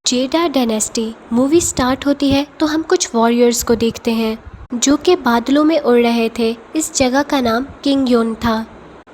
जेडा dynasty movie start होती है तो हम कुछ वॉरियर्स को देखते हैं जो कि बादलों में उड़ रहे थे। इस जगह का नाम किंग योन था,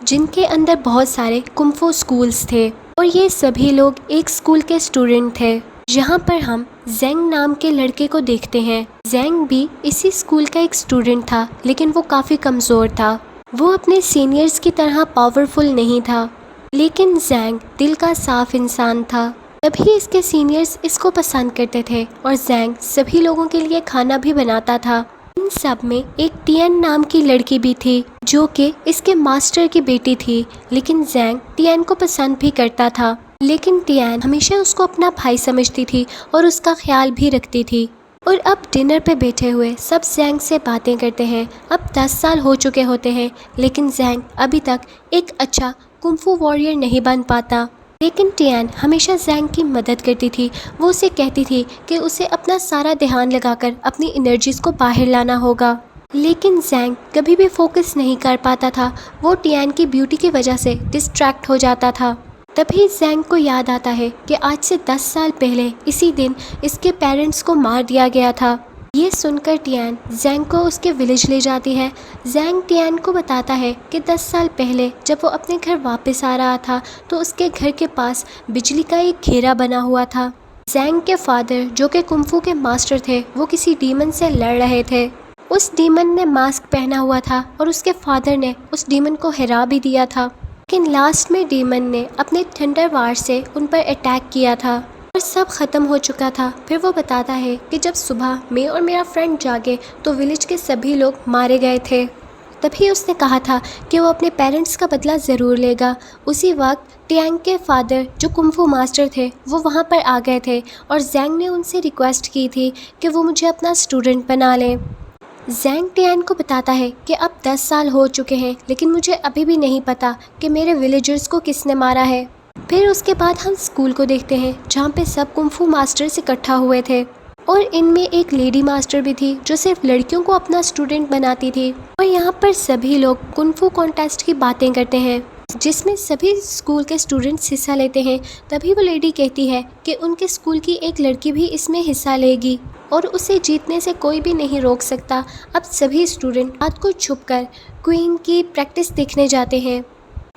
जिनके अंदर बहुत सारे कुंफू स्कूल्स थे और ये सभी लोग एक स्कूल के स्टूडेंट थे। यहाँ पर हम जेंग नाम के लड़के को देखते हैं। जेंग भी इसी स्कूल का एक स्टूडेंट था, लेकिन वो काफ़ी कमज़ोर था। वो अपने सीनियर्स की तरह पावरफुल नहीं था, लेकिन जेंग दिल का साफ इंसान था। तभी इसके सीनियर्स इसको पसंद करते थे और जेंग सभी लोगों के लिए खाना भी बनाता था। इन सब में एक टियन नाम की लड़की भी थी जो कि इसके मास्टर की बेटी थी, लेकिन जेंग टियन को पसंद भी करता था। लेकिन टियन हमेशा उसको अपना भाई समझती थी और उसका ख्याल भी रखती थी। और अब डिनर पे बैठे हुए सब जेंग से बातें करते हैं। अब 10 साल हो चुके होते हैं, लेकिन जेंग अभी तक एक अच्छा कुंफू वॉरियर नहीं बन पाता। लेकिन टियन हमेशा जेंग की मदद करती थी। वो उसे कहती थी कि उसे अपना सारा ध्यान लगाकर अपनी एनर्जीज को बाहर लाना होगा, लेकिन जेंग कभी भी फोकस नहीं कर पाता था। वो टियन की ब्यूटी की वजह से डिस्ट्रैक्ट हो जाता था। तभी जेंग को याद आता है कि आज से 10 साल पहले इसी दिन इसके पेरेंट्स को मार दिया गया था। ये सुनकर टियन जेंग को उसके विलेज ले जाती है। जेंग टियन को बताता है कि 10 साल पहले जब वो अपने घर वापस आ रहा था तो उसके घर के पास बिजली का एक घेरा बना हुआ था। जेंग के फादर, जो कि कुंफू के मास्टर थे, वो किसी डीमन से लड़ रहे थे। उस डीमन ने मास्क पहना हुआ था और उसके फादर ने उस डीमन को हरा भी दिया था, लेकिन लास्ट में डीमन ने अपने थंडर वार से उन पर अटैक किया था और सब ख़त्म हो चुका था। फिर वो बताता है कि जब सुबह मैं और मेरा फ्रेंड जागे तो विलेज के सभी लोग मारे गए थे। तभी उसने कहा था कि वो अपने पेरेंट्स का बदला ज़रूर लेगा। उसी वक्त टियांग के फादर, जो कुंफू मास्टर थे, वो वहाँ पर आ गए थे और जेंग ने उनसे रिक्वेस्ट की थी कि वो मुझे अपना स्टूडेंट बना लें। जेंग टियन को बताता है कि अब 10 साल हो चुके हैं, लेकिन मुझे अभी भी नहीं पता कि मेरे विलेजर्स को किसने मारा है। फिर उसके बाद हम स्कूल को देखते हैं जहाँ पे सब कुंफू मास्टर्स इकट्ठा हुए थे और इनमें एक लेडी मास्टर भी थी जो सिर्फ लड़कियों को अपना स्टूडेंट बनाती थी। और यहाँ पर सभी लोग कुंफू कॉन्टेस्ट की बातें करते हैं जिसमें सभी स्कूल के स्टूडेंट्स हिस्सा लेते हैं। तभी वो लेडी कहती है कि उनके स्कूल की एक लड़की भी इसमें हिस्सा लेगी और उसे जीतने से कोई भी नहीं रोक सकता। अब सभी स्टूडेंट रात को छुपकर क्वीन की प्रैक्टिस देखने जाते हैं।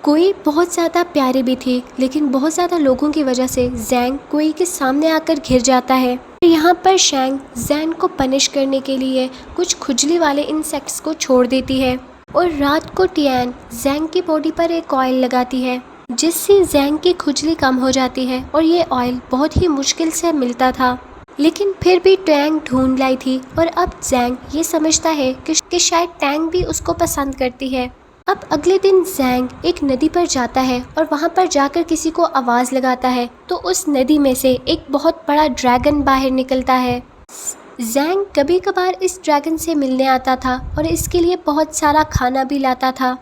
कोई बहुत ज़्यादा प्यारी भी थी, लेकिन बहुत ज़्यादा लोगों की वजह से जेंग कोई के सामने आकर घिर जाता है। यहाँ पर शैंग जेंग को पनिश करने के लिए कुछ खुजली वाले इंसेक्ट्स को छोड़ देती है और रात को टियन जेंग की बॉडी पर एक ऑयल लगाती है जिससे जेंग की खुजली कम हो जाती है और ये ऑयल बहुत ही मुश्किल से मिलता था, लेकिन फिर भी टैंग ढूंढ लाई थी। और अब जेंग ये समझता है कि शायद टैंग भी उसको पसंद करती है। अब अगले दिन जेंग एक नदी पर जाता है और वहाँ पर जाकर किसी को आवाज़ लगाता है तो उस नदी में से एक बहुत बड़ा ड्रैगन बाहर निकलता है। जेंग कभी कभार इस ड्रैगन से मिलने आता था और इसके लिए बहुत सारा खाना भी लाता था।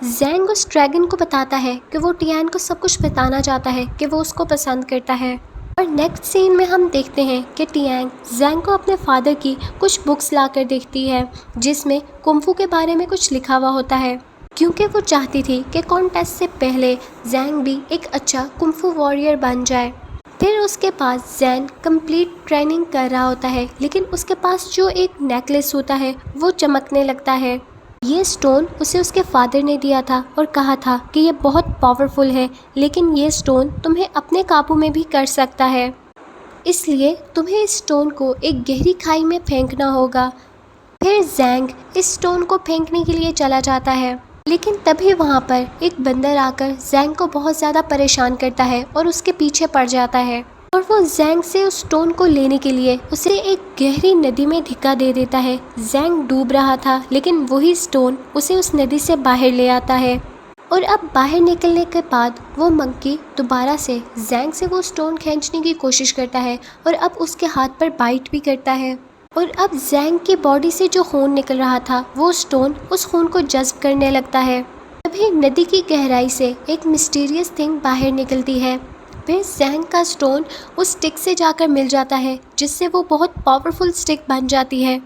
जेंग उस ड्रैगन को बताता है कि वो टियन को सब कुछ बताना चाहता है कि वो उसको पसंद करता है। और नेक्स्ट सीन में हम देखते हैं कि टियांग जेंग को अपने फादर की कुछ बुक्स लाकर देखती है जिसमें कुंफू के बारे में कुछ लिखा हुआ होता है, क्योंकि वो चाहती थी कि कॉन्टेस्ट से पहले जेंग भी एक अच्छा कुंफू वॉरियर बन जाए। फिर उसके पास जेंग कंप्लीट ट्रेनिंग कर रहा होता है, लेकिन उसके पास जो एक नेकलेस होता है वो चमकने लगता है। ये स्टोन उसे उसके फादर ने दिया था और कहा था कि ये बहुत पावरफुल है, लेकिन ये स्टोन तुम्हें अपने काबू में भी कर सकता है, इसलिए तुम्हें इस स्टोन को एक गहरी खाई में फेंकना होगा। फिर जेंग इस स्टोन को फेंकने के लिए चला जाता है, लेकिन तभी वहाँ पर एक बंदर आकर जेंग को बहुत ज़्यादा परेशान करता है और उसके पीछे पड़ जाता है और वो जेंग से उस स्टोन को लेने के लिए उसे एक गहरी नदी में धिक्का दे देता है। जेंग डूब रहा था, लेकिन वही स्टोन उसे उस नदी से बाहर ले आता है और अब बाहर निकलने के बाद वो मंकी दोबारा से जेंग से वो स्टोन खींचने की कोशिश करता है और अब उसके हाथ पर बाइट भी करता है। और अब जेंग की बॉडी से जो खून निकल रहा था वो स्टोन उस खून को जज्ब करने लगता है। तभी नदी की गहराई से एक मिस्टीरियस थिंग बाहर निकलती है। फिर जेंग का स्टोन उस स्टिक से जाकर मिल जाता है जिससे वो बहुत पावरफुल स्टिक बन जाती है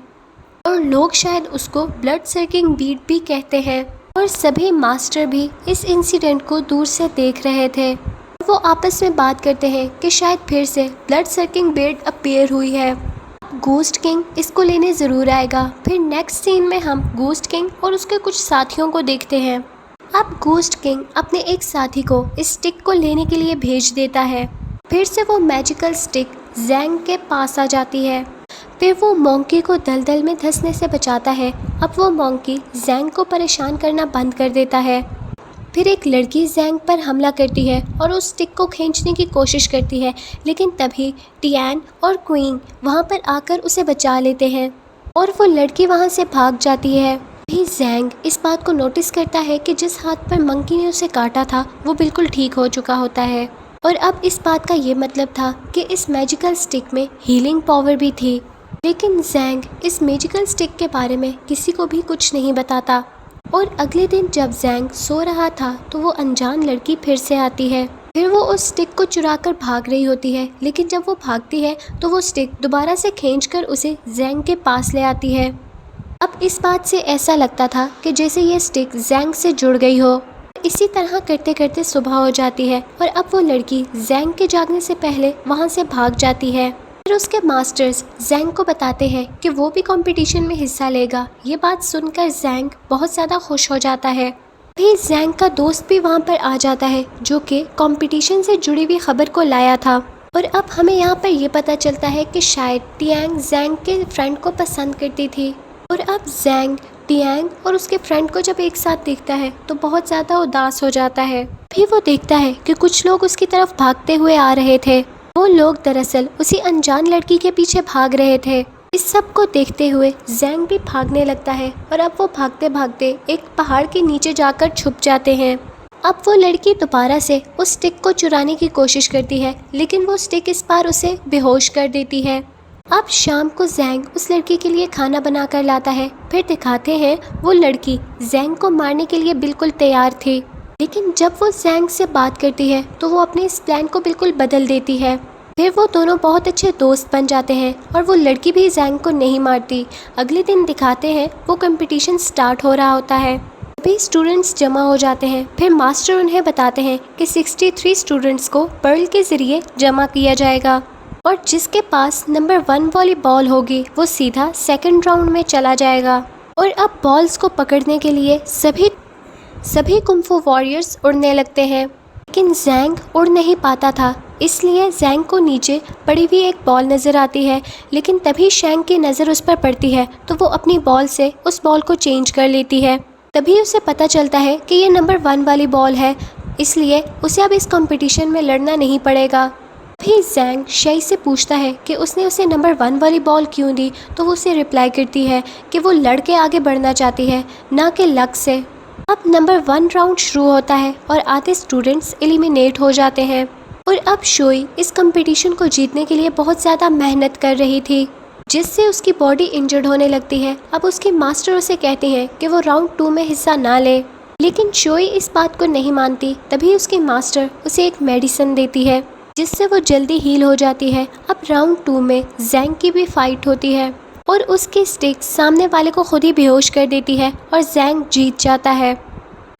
और लोग शायद उसको ब्लड सर्किंग बीड भी कहते हैं। और सभी मास्टर भी इस इंसिडेंट को दूर से देख रहे थे। वो आपस में बात करते हैं कि शायद फिर से ब्लड सर्किंग बेड अपीयर हुई है। गोस्ट किंग इसको लेने ज़रूर आएगा। फिर नेक्स्ट सीन में हम गोस्ट किंग और उसके कुछ साथियों को देखते हैं। अब गोस्ट किंग अपने एक साथी को इस स्टिक को लेने के लिए भेज देता है। फिर से वो मैजिकल स्टिक जैंग के पास आ जाती है। फिर वो मोंकी को दलदल में धंसने से बचाता है। अब वो मोंकी जैंग को परेशान करना बंद कर देता है। फिर एक लड़की जैंग पर हमला करती है और उस स्टिक को खींचने की कोशिश करती है, लेकिन तभी टियान और क्वीन वहाँ पर आकर उसे बचा लेते हैं और वो लड़की वहाँ से भाग जाती है। भी जैंग इस बात को नोटिस करता है कि जिस हाथ पर मंकी ने उसे काटा था वो बिल्कुल ठीक हो चुका होता है और अब इस बात का ये मतलब था कि इस मैजिकल स्टिक में हीलिंग पावर भी थी। लेकिन जैंग इस मैजिकल स्टिक के बारे में किसी को भी कुछ नहीं बताता। और अगले दिन जब जैंग सो रहा था तो वो अनजान लड़की फिर से आती है। फिर वो उस स्टिक को चुराकर भाग रही होती है, लेकिन जब वो भागती है तो वो स्टिक दोबारा से खींचकर उसे जैंग के पास ले आती है। अब इस बात से ऐसा लगता था कि जैसे ये स्टिक जैंग से जुड़ गई हो। इसी तरह करते करते सुबह हो जाती है और अब वो लड़की जैंग के जागने से पहले वहाँ से भाग जाती है। फिर उसके मास्टर्स जैंग को बताते हैं कि वो भी कंपटीशन में हिस्सा लेगा। ये बात सुनकर जैंग बहुत ज़्यादा खुश हो जाता है। भी जैंग का दोस्त भी वहाँ पर आ जाता है जो कि कंपटीशन से जुड़ी हुई खबर को लाया था। और अब हमें यहाँ पर ये पता चलता है कि शायद टियांग जैंग के फ्रेंड को पसंद करती थी। और अब जैंग टियांग और उसके फ्रेंड को जब एक साथ देखता है तो बहुत ज़्यादा उदास हो जाता है। फिर वो देखता है कि कुछ लोग उसकी तरफ भागते हुए आ रहे थे। वो लोग दरअसल उसी अनजान लड़की के पीछे भाग रहे थे। इस सब को देखते हुए जैंग भी भागने लगता है और अब वो भागते भागते एक पहाड़ के नीचे जाकर छुप जाते हैं। अब वो लड़की दोबारा से उस स्टिक को चुराने की कोशिश करती है, लेकिन वो स्टिक इस बार उसे बेहोश कर देती है। अब शाम को जैंग उस लड़की के लिए खाना बनाकर लाता है। फिर दिखाते हैं वो लड़की जैंग को मारने के लिए बिल्कुल तैयार थी, लेकिन जब वो जैंग से बात करती है तो वो अपने इस प्लान को बिल्कुल बदल देती है। फिर वो दोनों बहुत अच्छे दोस्त बन जाते हैं और वो लड़की भी जैंग को नहीं मारती। अगले दिन दिखाते हैं वो कंपटीशन स्टार्ट हो रहा होता है। सभी स्टूडेंट्स जमा हो जाते हैं। फिर मास्टर उन्हें बताते हैं कि 63 स्टूडेंट्स को पर्ल के ज़रिए जमा किया जाएगा और जिसके पास नंबर 1 वाली बॉल होगी वो सीधा सेकंड राउंड में चला जाएगा। और अब बॉल्स को पकड़ने के लिए सभी कुंफू वॉरियर्स उड़ने लगते हैं, लेकिन जैंग उड़ नहीं पाता था। इसलिए जैंग को नीचे पड़ी हुई एक बॉल नज़र आती है, लेकिन तभी शैंग की नज़र उस पर पड़ती है तो वो अपनी बॉल से उस बॉल को चेंज कर लेती है। तभी उसे पता चलता है कि ये नंबर 1 वाली बॉल है, इसलिए उसे अब इस कंपटीशन में लड़ना नहीं पड़ेगा। फिर जैंग शई से पूछता है कि उसने उसे नंबर 1 वाली बॉल क्यों दी, तो वो उसे रिप्लाई करती है कि वो लड़के आगे बढ़ना चाहती है, ना कि लक से। अब नंबर 1 राउंड शुरू होता है और आधे स्टूडेंट्स एलिमिनेट हो जाते हैं। और अब शोई इस कंपटीशन को जीतने के लिए बहुत ज़्यादा मेहनत कर रही थी, जिससे उसकी बॉडी इंजर्ड होने लगती है। अब उसके मास्टर उसे कहते हैं कि वो राउंड 2 में हिस्सा ना ले, लेकिन शोई इस बात को नहीं मानती। तभी उसके मास्टर उसे एक मेडिसिन देती है जिससे वो जल्दी हील हो जाती है। अब राउंड 2 में जैंग की भी फाइट होती है और उसकी स्टिक सामने वाले को खुद ही बेहोश कर देती है और जैंग जीत जाता है।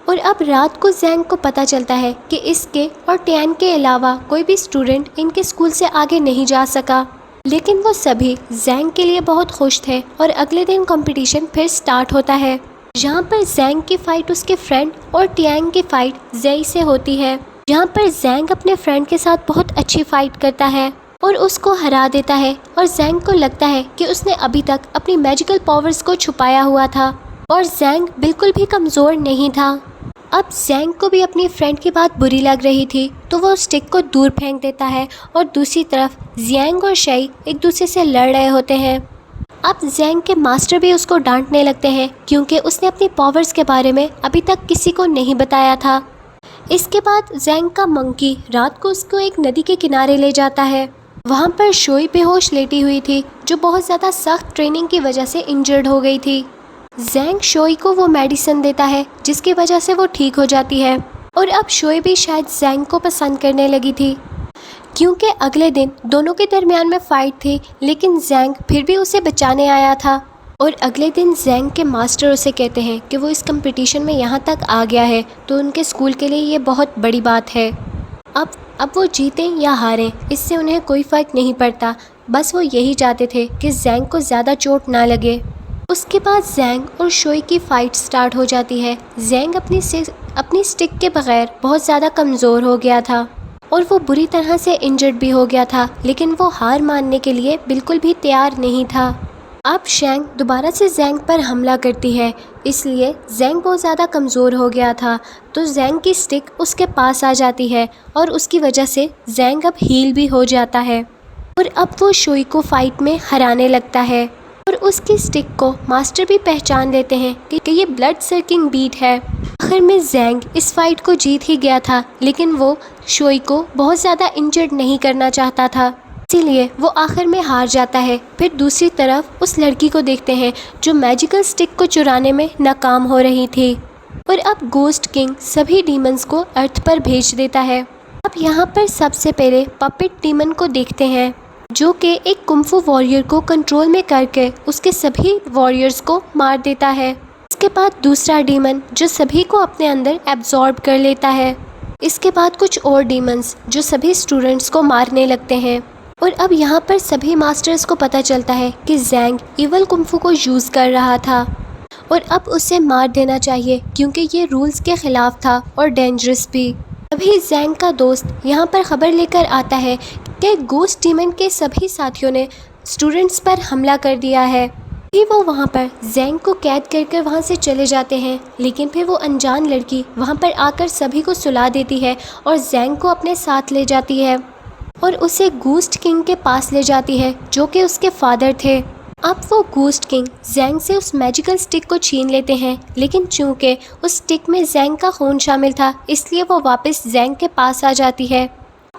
और अब रात को जैंग को पता चलता है कि इसके और टियान के अलावा कोई भी स्टूडेंट इनके स्कूल से आगे नहीं जा सका, लेकिन वो सभी जैंग के लिए बहुत खुश थे। और अगले दिन कंपटीशन फिर स्टार्ट होता है, जहाँ पर जैंग की फ़ाइट उसके फ्रेंड और टियांग की फ़ाइट जेई से होती है। जहाँ पर जैंग अपने फ्रेंड के साथ बहुत अच्छी फ़ाइट करता है और उसको हरा देता है। और जैंग को लगता है कि उसने अभी तक अपनी मैजिकल पावर्स को छुपाया हुआ था और जैंग बिल्कुल भी कमज़ोर नहीं था। अब जैंग को भी अपनी फ्रेंड की बात बुरी लग रही थी, तो वो स्टिक को दूर फेंक देता है और दूसरी तरफ जियांग और शई एक दूसरे से लड़ रहे होते हैं। अब जैंग के मास्टर भी उसको डांटने लगते हैं क्योंकि उसने अपनी पावर्स के बारे में अभी तक किसी को नहीं बताया था। इसके बाद जैंग का मंकी रात को उसको एक नदी के किनारे ले जाता है। वहाँ पर शोई बेहोश लेटी हुई थी, जो बहुत ज़्यादा सख्त ट्रेनिंग की वजह से इंजर्ड हो गई थी। जैंग शोई को वो मेडिसिन देता है जिसकी वजह से वो ठीक हो जाती है। और अब शोई भी शायद जैंग को पसंद करने लगी थी, क्योंकि अगले दिन दोनों के दरमियान में फ़ाइट थी, लेकिन जैंग फिर भी उसे बचाने आया था। और अगले दिन जैंग के मास्टर उसे कहते हैं कि वो इस कंपटीशन में यहाँ तक आ गया है तो उनके स्कूल के लिए ये बहुत बड़ी बात है। अब अब वो जीतें या हारें इससे उन्हें कोई फ़र्क नहीं पड़ता, बस वो यही चाहते थे कि ज़ैंग को ज़्यादा चोट ना लगे। उसके बाद ज़ैंग और शोई की फ़ाइट स्टार्ट हो जाती है। ज़ैंग अपनी स्टिक के बगैर बहुत ज़्यादा कमज़ोर हो गया था और वो बुरी तरह से इंजर्ड भी हो गया था, लेकिन वो हार मानने के लिए बिल्कुल भी तैयार नहीं था। अब शैंग दोबारा से ज़ैंग पर हमला करती है, इसलिए ज़ैंग बहुत ज़्यादा कमज़ोर हो गया था, तो ज़ैंग की स्टिक उसके पास आ जाती है और उसकी वजह से ज़ैंग अब हील भी हो जाता है और अब वो शोई को फाइट में हराने लगता है और उसकी स्टिक को मास्टर भी पहचान लेते हैं कि ये ब्लड सर्किंग बीट है। आखिर में ज़ैंग इस फाइट को जीत ही गया था, लेकिन वो शोई को बहुत ज़्यादा इंजर्ड नहीं करना चाहता था, इसीलिए वो आखिर में हार जाता है। फिर दूसरी तरफ उस लड़की को देखते हैं जो मैजिकल स्टिक को चुराने में नाकाम हो रही थी और अब गोस्ट किंग सभी डीमंस को अर्थ पर भेज देता है। अब यहाँ पर सबसे पहले पपेट डीमन को देखते हैं जो कि एक कुंफू वॉरियर को कंट्रोल में करके उसके सभी वॉरियर्स को मार देता है। इसके बाद दूसरा डीमन जो सभी को अपने अंदर एब्जॉर्ब कर लेता है। इसके बाद कुछ और डीमंस जो सभी स्टूडेंट्स को मारने लगते हैं और अब यहाँ पर सभी मास्टर्स को पता चलता है कि ज़ैंग इवल कुंफू को यूज़ कर रहा था और अब उसे मार देना चाहिए क्योंकि ये रूल्स के ख़िलाफ़ था और डेंजरस भी। अभी ज़ैंग का दोस्त यहाँ पर खबर लेकर आता है कि गोस्ट डीमन के सभी साथियों ने स्टूडेंट्स पर हमला कर दिया है। फिर वो वहाँ पर ज़ैंग को कैद करके वहाँ से चले जाते हैं, लेकिन फिर वो अनजान लड़की वहाँ पर आकर सभी को सुला देती है और ज़ैंग को अपने साथ ले जाती है और उसे गोस्ट किंग के पास ले जाती है जो कि उसके फादर थे। अब वो गोस्ट किंग ज़ैंग से उस मैजिकल स्टिक को छीन लेते हैं, लेकिन चूंकि उस स्टिक में ज़ैंग का खून शामिल था इसलिए वो वापस ज़ैंग के पास आ जाती है।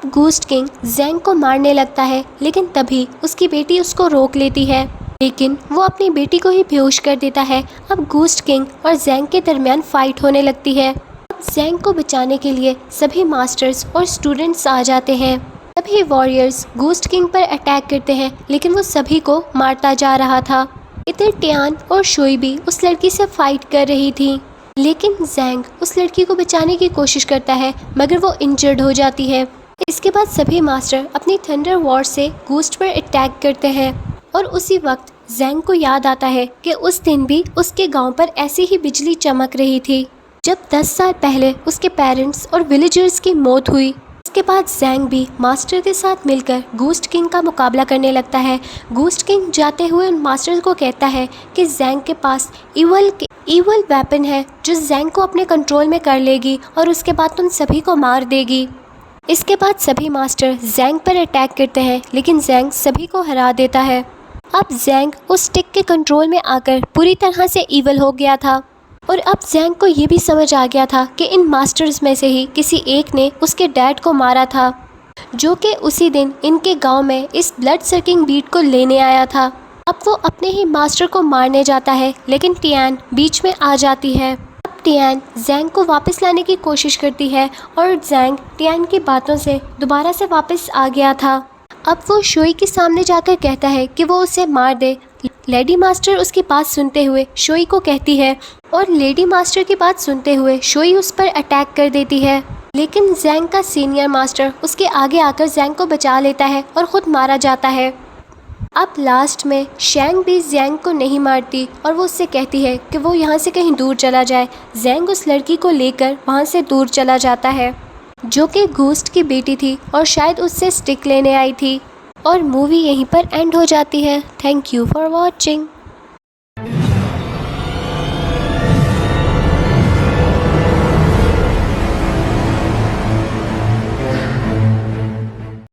गोस्ट किंग ज़ैंग को मारने लगता है, लेकिन तभी उसकी बेटी उसको रोक लेती है, लेकिन वो अपनी बेटी को ही बेहोश कर देता है। अब गोस्ट किंग और ज़ैंग के दरमियान फाइट होने लगती है। अब ज़ैंग को बचाने के लिए सभी मास्टर्स और स्टूडेंट्स आ जाते हैं। सभी वॉरियर्स गोस्ट किंग पर अटैक करते हैं, लेकिन वो सभी को मारता जा रहा था। इधर टियान और शोई भी उस लड़की से फाइट कर रही थी, लेकिन ज़ैंग उस लड़की को बचाने की कोशिश करता है मगर वो इंजर्ड हो जाती है। इसके बाद सभी मास्टर अपनी थंडर वॉर से गोस्ट पर अटैक करते हैं और उसी वक्त ज़ैंग को याद आता है कि उस दिन भी उसके गांव पर ऐसी ही बिजली चमक रही थी जब 10 साल पहले उसके पेरेंट्स और विलेजर्स की मौत हुई। इसके बाद ज़ैंग भी मास्टर के साथ मिलकर गोस्ट किंग का मुकाबला करने लगता है। गोस्ट किंग जाते हुए उन मास्टर को कहता है कि ज़ैंग के पास इवल वेपन है जो ज़ैंग को अपने कंट्रोल में कर लेगी और उसके बाद तुम सभी को मार देगी। इसके बाद सभी मास्टर ज़ैंग पर अटैक करते हैं, लेकिन ज़ैंग सभी को हरा देता है। अब ज़ैंग उस स्टिक के कंट्रोल में आकर पूरी तरह से ईवल हो गया था और अब ज़ैंग को ये भी समझ आ गया था कि इन मास्टर्स में से ही किसी एक ने उसके डैड को मारा था जो कि उसी दिन इनके गांव में इस ब्लड सर्किंग बीट को लेने आया था। अब वो अपने ही मास्टर को मारने जाता है, लेकिन टियान बीच में आ जाती है। अब टियान ज़ैंग को वापस लाने की कोशिश करती है और ज़ैंग टियान की बातों से दोबारा से वापस आ गया था। अब वो शोई के सामने जाकर कहता है कि वो उसे मार दे। लेडी मास्टर उसकी बात सुनते हुए शोई को कहती है और लेडी मास्टर की बात सुनते हुए शोई उस पर अटैक कर देती है, लेकिन ज़ैंग का सीनियर मास्टर उसके आगे आकर ज़ैंग को बचा लेता है और ख़ुद मारा जाता है। अब लास्ट में शैंग भी ज़ैंग को नहीं मारती और वो उससे कहती है कि वो यहाँ से कहीं दूर चला जाए। ज़ैंग उस लड़की को लेकर वहाँ से दूर चला जाता है जो कि गोस्ट की बेटी थी और शायद उससे स्टिक लेने आई थी और मूवी यहीं पर एंड हो जाती है। Thank you for watching.